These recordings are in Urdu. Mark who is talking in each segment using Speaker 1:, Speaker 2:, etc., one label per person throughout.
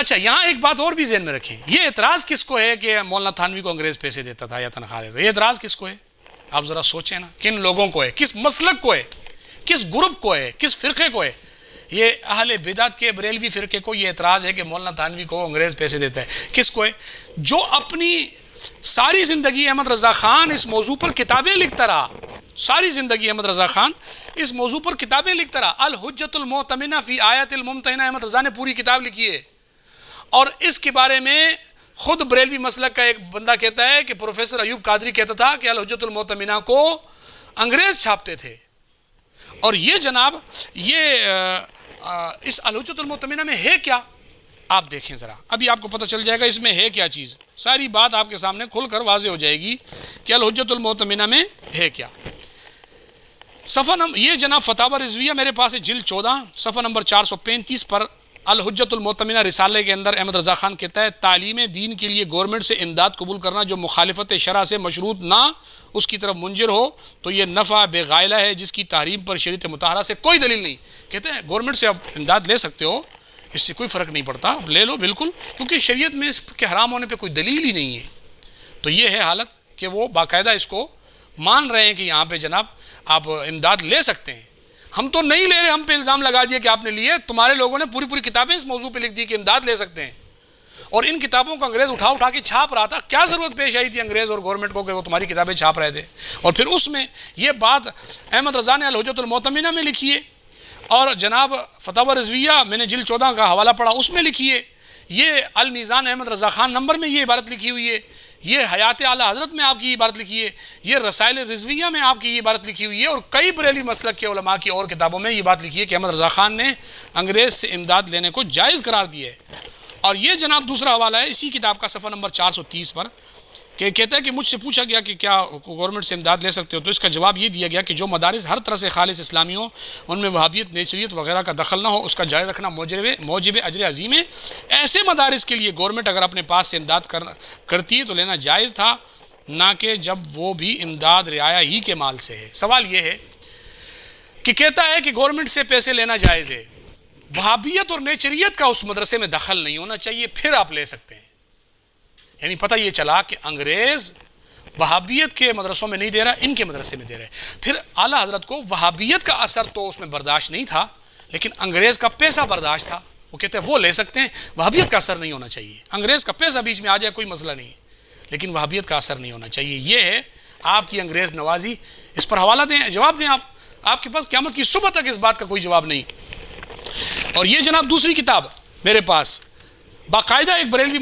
Speaker 1: اچھا یہاں ایک بات اور بھی ذہن میں رکھیں، یہ اعتراض کس کو ہے کہ مولانا تھانوی کو انگریز پیسے دیتا تھا یا تنخواہ دیتا تھا؟ یہ اعتراض کس کو ہے؟ آپ ذرا سوچیں نا، کن لوگوں کو ہے، کس مسلک کو ہے، کس گروپ کو ہے، کس فرقے کو ہے؟ یہ اہل بدعت کے بریلوی فرقے کو یہ اعتراض ہے کہ مولانا تھانوی کو انگریز پیسے دیتا ہے۔ کس کو ہے؟ جو اپنی ساری زندگی احمد رضا خان اس موضوع پر کتابیں لکھتا رہا، ساری زندگی احمد رضا خان اس موضوع پر کتابیں لکھتا رہا۔ الحجت المؤتمنہ فی آیات الممتحنہ، احمد رضا نے پوری کتاب لکھی ہے، اور اس کے بارے میں خود بریلوی مسلک کا ایک بندہ کہتا ہے کہ پروفیسر ایوب قادری کہتا تھا کہ الحجت المؤتمنہ کو انگریز چھاپتے تھے۔ اور یہ جناب اس الحجت المؤتمنہ میں ہے کیا؟ آپ دیکھیں ذرا، ابھی آپ کو پتہ چل جائے گا اس میں ہے کیا چیز، ساری بات آپ کے سامنے کھل کر واضح ہو جائے گی کہ الحجت المؤتمنہ میں ہے کیا۔ صفحہ یہ جناب فتاوی رضویہ میرے پاس ہے، جلد 14 صفحہ نمبر 435 پر الحجت المؤتمنہ رسالے کے اندر احمد رضا خان کہتا ہے تعلیم دین کے لیے گورنمنٹ سے امداد قبول کرنا جو مخالفت شرع سے مشروط نہ اس کی طرف منجر ہو تو یہ نفع بے غائلہ ہے جس کی تحریم پر شریعت مطہرہ سے کوئی دلیل نہیں۔ کہتے ہیں گورنمنٹ سے آپ امداد لے سکتے ہو، اس سے کوئی فرق نہیں پڑتا، آپ لے لو بالکل، کیونکہ شریعت میں اس کے حرام ہونے پہ کوئی دلیل ہی نہیں ہے۔ تو یہ ہے حالت کہ وہ باقاعدہ اس کو مان رہے ہیں کہ یہاں پہ جناب آپ امداد لے سکتے ہیں۔ ہم تو نہیں لے رہے، ہم پہ الزام لگا دیا کہ آپ نے لیے، تمہارے لوگوں نے پوری کتابیں اس موضوع پہ لکھ دی کہ امداد لے سکتے ہیں، اور ان کتابوں کو انگریز اٹھا کے چھاپ رہا تھا۔ کیا ضرورت پیش آئی تھی انگریز اور گورنمنٹ کو کہ وہ تمہاری کتابیں چھاپ رہے تھے؟ اور پھر اس میں یہ بات احمد رضا نے الحجت المؤتمنہ میں لکھی ہے، اور جناب فتاوی رضویہ میں نے جلد 14 کا حوالہ پڑھا، اس میں لکھی ہے۔ یہ المیزان احمد رضا خان نمبر میں یہ عبارت لکھی ہوئی ہے، یہ حیات اعلیٰ حضرت میں آپ کی یہ عبارت لکھی ہے، یہ رسائل رضویہ میں آپ کی یہ عبارت لکھی ہوئی ہے، اور کئی بریلوی مسلک کے علماء کی اور کتابوں میں یہ بات لکھی ہے کہ احمد رضا خان نے انگریز سے امداد لینے کو جائز قرار دیا ہے۔ اور یہ جناب دوسرا حوالہ ہے اسی کتاب کا صفحہ نمبر 430 پر، کہ کہتا ہے کہ مجھ سے پوچھا گیا کہ کیا گورنمنٹ سے امداد لے سکتے ہو، تو اس کا جواب یہ دیا گیا کہ جو مدارس ہر طرح سے خالص اسلامی ہوں، ان میں وہابیت، نیچریت وغیرہ کا دخل نہ ہو، اس کا جائز رکھنا موجب اجر عظیم ہے۔ ایسے مدارس کے لیے گورنمنٹ اگر اپنے پاس سے امداد کرتی ہے تو لینا جائز تھا، نہ کہ جب وہ بھی امداد رعایا ہی کے مال سے ہے۔ سوال یہ ہے کہ کہتا ہے کہ گورنمنٹ سے پیسے لینا جائز ہے، وہابیت اور نیچریت کا اس مدرسے میں دخل نہیں ہونا چاہیے، پھر آپ لے سکتے ہیں۔ یعنی پتہ یہ چلا کہ انگریز وہابیت کے مدرسوں میں نہیں دے رہا، ان کے مدرسے میں دے رہا ہے۔ پھر اعلیٰ حضرت کو وہابیت کا اثر تو اس میں برداشت نہیں تھا، لیکن انگریز کا پیسہ برداشت تھا۔ وہ کہتے ہیں وہ لے سکتے ہیں، وہابیت کا اثر نہیں ہونا چاہیے۔ انگریز کا پیسہ بیچ میں آ جائے کوئی مسئلہ نہیں، لیکن وہابیت کا اثر نہیں ہونا چاہیے۔ یہ ہے آپ کی انگریز نوازی۔ اس پر حوالہ دیں، جواب دیں آپ کے پاس قیامت کی صبح تک اس بات کا کوئی جواب نہیں۔ اور یہ جناب دوسری کتاب میرے پاس باقاعدہ ایک بریلوی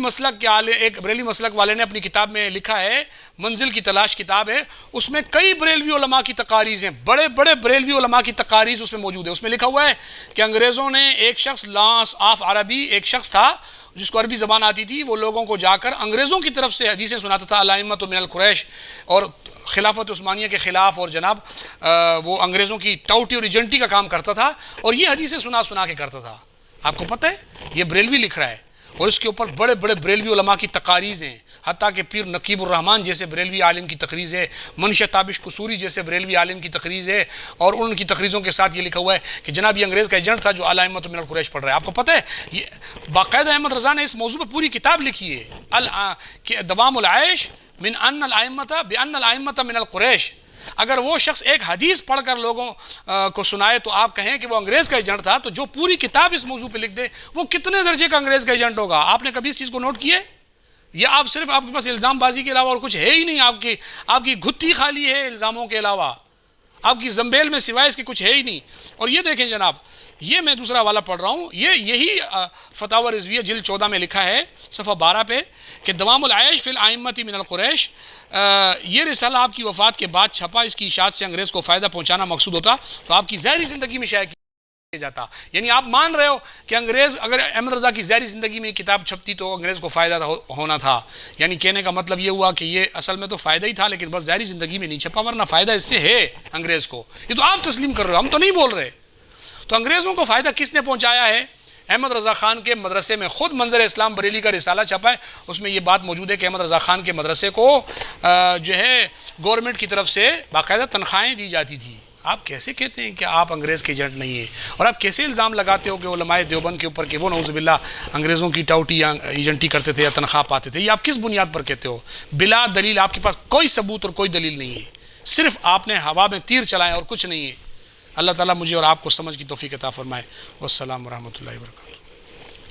Speaker 1: مسلک والے نے اپنی کتاب میں لکھا ہے، منزل کی تلاش کتاب ہے، اس میں کئی بریلوی علماء کی تقاریر ہیں، بڑے بڑے بریلوی علماء کی تقاریر اس میں موجود ہے۔ اس میں لکھا ہوا ہے کہ انگریزوں نے ایک شخص لاس آف عربی، ایک شخص تھا جس کو عربی زبان آتی تھی، وہ لوگوں کو جا کر انگریزوں کی طرف سے حدیثیں سناتا تھا، الائمۃ من القریش، اور خلافت عثمانیہ کے خلاف، اور جناب وہ انگریزوں کی ٹاؤٹی اور ایجنٹی کا کام کرتا تھا، اور یہ حدیثیں سنا کے کرتا تھا۔ آپ کو پتہ ہے یہ بریلوی لکھ رہا ہے، اور اس کے اوپر بڑے بڑے بریلوی علماء کی تقاریر ہیں، حتیٰ کہ پیر نقیب الرحمن جیسے بریلوی عالم کی تقریر ہے، منشا تابش قصوری جیسے بریلوی عالم کی تقریر ہے، اور ان کی تقریروں کے ساتھ یہ لکھا ہوا ہے کہ جناب یہ انگریز کا ایجنٹ تھا جو الائمۃ من القریش پڑھ رہا ہے۔ آپ کو پتہ ہے یہ باقاعدہ احمد رضا نے اس موضوع پر پوری کتاب لکھی ہے، کہ دوام العیش من ان الائمۃ بان الائمۃ من القریش۔ اگر وہ شخص ایک حدیث پڑھ کر لوگوں کو سنائے تو آپ کہیں کہ وہ انگریز کا ایجنٹ تھا، تو جو پوری کتاب اس موضوع پہ لکھ دے وہ کتنے درجے کا انگریز کا ایجنٹ ہوگا؟ آپ نے کبھی اس چیز کو نوٹ کیا ہے؟ یا آپ صرف آپ کے پاس الزام بازی کے علاوہ اور کچھ ہے ہی نہیں، آپ کی گھٹی خالی ہے الزاموں کے علاوہ، آپ کی زنبیل میں سوائے اس کے کچھ ہے ہی نہیں۔ اور یہ دیکھیں جناب، یہ میں دوسرا والا پڑھ رہا ہوں، یہی فتاوی رضویہ جلد 14 میں لکھا ہے صفحہ 12 پہ کہ دوام العیش فی الائمۃ من القریش، یہ رسالہ آپ کی وفات کے بعد چھپا، اس کی اشاعت سے انگریز کو فائدہ پہنچانا مقصود ہوتا تو آپ کی ظاہری زندگی میں شائع کیا جاتا۔ یعنی آپ مان رہے ہو کہ انگریز اگر احمد رضا کی ظاہری زندگی میں کتاب چھپتی تو انگریز کو فائدہ ہونا تھا، یعنی کہنے کا مطلب یہ ہوا کہ یہ اصل میں تو فائدہ ہی تھا، لیکن بس ظاہری زندگی میں نہیں چھپا، ورنہ فائدہ اس سے ہے انگریز کو۔ یہ تو آپ تسلیم کر رہے ہو، ہم تو نہیں بول رہے۔ تو انگریزوں کو فائدہ کس نے پہنچایا ہے؟ احمد رضا خان کے مدرسے میں خود منظر اسلام بریلی کا رسالہ چھپا ہے، اس میں یہ بات موجود ہے کہ احمد رضا خان کے مدرسے کو جو ہے گورنمنٹ کی طرف سے باقاعدہ تنخواہیں دی جاتی تھی، آپ کیسے کہتے ہیں کہ آپ انگریز کے ایجنٹ نہیں ہیں؟ اور آپ کیسے الزام لگاتے ہو کہ علماء دیوبند کے اوپر کہ وہ نعوذ باللہ انگریزوں کی ٹاؤٹی یا ایجنٹی کرتے تھے یا تنخواہ پاتے تھے؟ یہ آپ کس بنیاد پر کہتے ہو؟ بلا دلیل، آپ کے پاس کوئی ثبوت اور کوئی دلیل نہیں ہے، صرف آپ نے ہوا میں تیر چلائے اور کچھ نہیں ہے۔ اللہ تعالیٰ مجھے اور آپ کو سمجھ کی توفیق عطا فرمائے۔ والسلام ورحمۃ اللہ وبرکاتہ۔